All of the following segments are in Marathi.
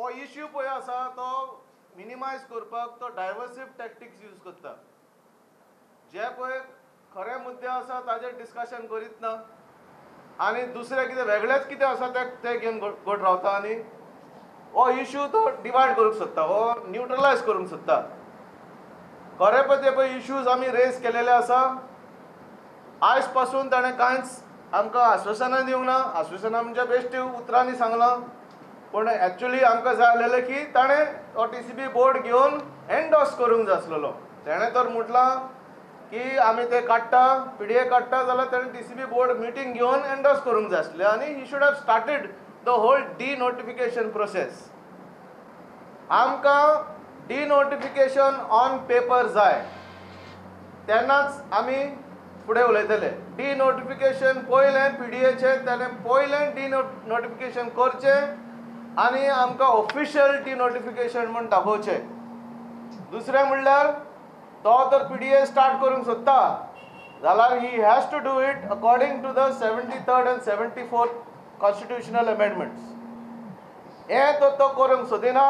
हो इश्यू पळय आसा तो मिनिमायज करपाक तो डायवर्सिव टॅक्टिक्स यूज करता. जे पळय खरे मुद्दे आसा ताजेर डिस्कशन करीत ना आनी दुसरे कितें वेगळेच कितें आसा ते घेवन घट रावता आनी हो इश्यू तो डिवायड करूंक सोदता, हो न्यूट्रलायज करूंक सोदता. खरे पळय इश्यूज आमी रेज केलेले आसा. आयज पासून ताणें कांयच आमकां आश्वासनां दिवंक ना. आश्वासनां म्हणजे बेश्टी उतरांनी सांगलां, पूण एक्चुअली आमकां जाय आसलेलें की ताणें तो टीसीबी बोर्ड घेवन एंडोर्स करूंक जाय आसलेलो. ताणें तर म्हटलां की आमी ते काडटा, पीडीए काडटा, जाल्यार ताणें टीसीबी बोर्ड मिटींग घेवन एंडोर्स करूंक जाय आसलें आनी he should have started the whole denotification process. आमकां डिनोटिफिकेशन ऑन पेपर जाय, तेन्नाच आमी फुडें उलयतले. डिनोटिफिकेशन पयलें पीडीएचें ताणें पयलें डिनोटिफिकेशन करचें आनी आमकां ऑफिशियल डिनोटिफिकेशन म्हूण दाखोवचें. दुसरें म्हणल्यार तो जर पीडीए स्टार्ट करूंक सोदता जाल्यार he has to do it according to the 73rd and 74th constitutional amendments. हें तर तो करूंक सोदिना.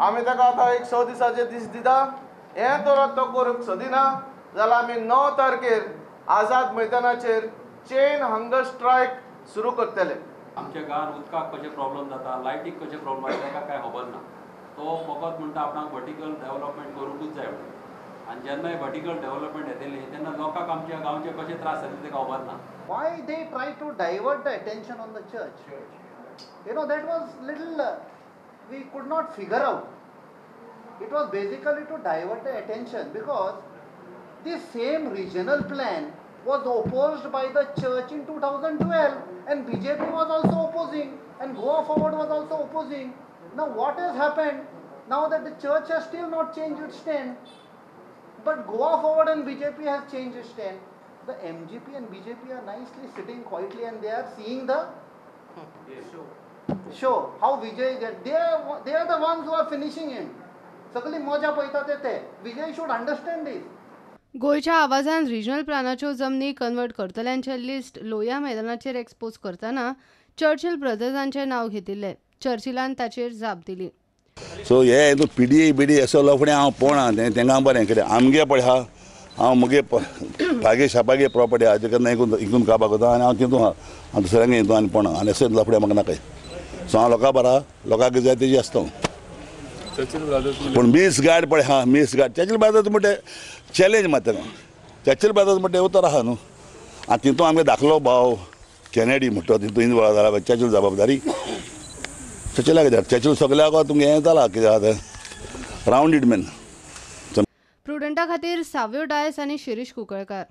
आमी ताका आतां एक 100 दिसाचे दीस दिता. हें तर तो करूंक सोदिना जाल्यार आमी 9 तारखेर आझाद मैदानाचेर चेन हंगर स्ट्रायक सुरू करतले. आमच्या गांवांत उदकाक कशें प्रॉब्लेम जाता, लायटीक कशें प्रॉब्लेम जाता ताका कांय खबर ना. तो फकत म्हणटा आपणाक वर्टिकल डेव्हलपमेंट करूंकूच जाय म्हणून. आनी जेन्ना वर्टिकल डेव्हलपमेंट येतली तेन्ना लोकांक आमच्या गांवचे कशे त्रास जातले तेका खबर ना. Why they try to divert the attention on the church? You know, that was little we could not figure out. It was basically to divert the attention because this same regional plan was opposed by the church in 2012 and BJP was also opposing and Goa Forward was also opposing. Now what has happened? Now that the church has still not changed its stand, but Goa Forward and BJP has changed its stand. The MGP and BJP are nicely sitting quietly and they are seeing the show. How Vijay get. They are the ones who are finishing him. सगळी मजा पळयता ते. Vijay should understand this. गोंयच्या आवाजान रिजनल प्लानाच्यो जमनी कन्वर्ट करतल्यांचें लिस्ट लोहिया मैदानाचेर एक्सपोज करतना चर्चिल ब्रदर्सांचें नांव घेतिल्लें. चर्चिलान ताचेर जाप दिली. सो हे हितून पीडीए बिडी असो लफडें हांव पळोवना. तेंकां बरें कितें आमगे पळय आहा, हांव मुगे भागे शापागे प्रॉपर्टी आहा तेका हितून काबार करता आनी हांव तितून आहा. हांव दुसऱ्यांगे हितून आनी पळोवना आनी अशें लफडें म्हाका नाकाय. सो हांव लोकां बरा, लोकांक कितें जाय तेजी आसता. पूण मिस गायड पळय आहा, मिस गायड चर्चिल ब्रदर्स म्हणटा चॅलेंज मात तेका. चर्चिल ब्रदर्स म्हणटा उतर आहा न्हू. आनी तितून आमगे धाकलो भाव कॅनेडी म्हणटा तितून इनवॉल्व जाला. चर्चिल जबाबदारी चर्चिलाक कित्याक चर्चिल सगळ्याक तुमगे हें जाला कितें आहा तें रावंड इट मॅन. प्रुडंटा खातीर साव्यो डायस आनी शिरीश कुंकळकार.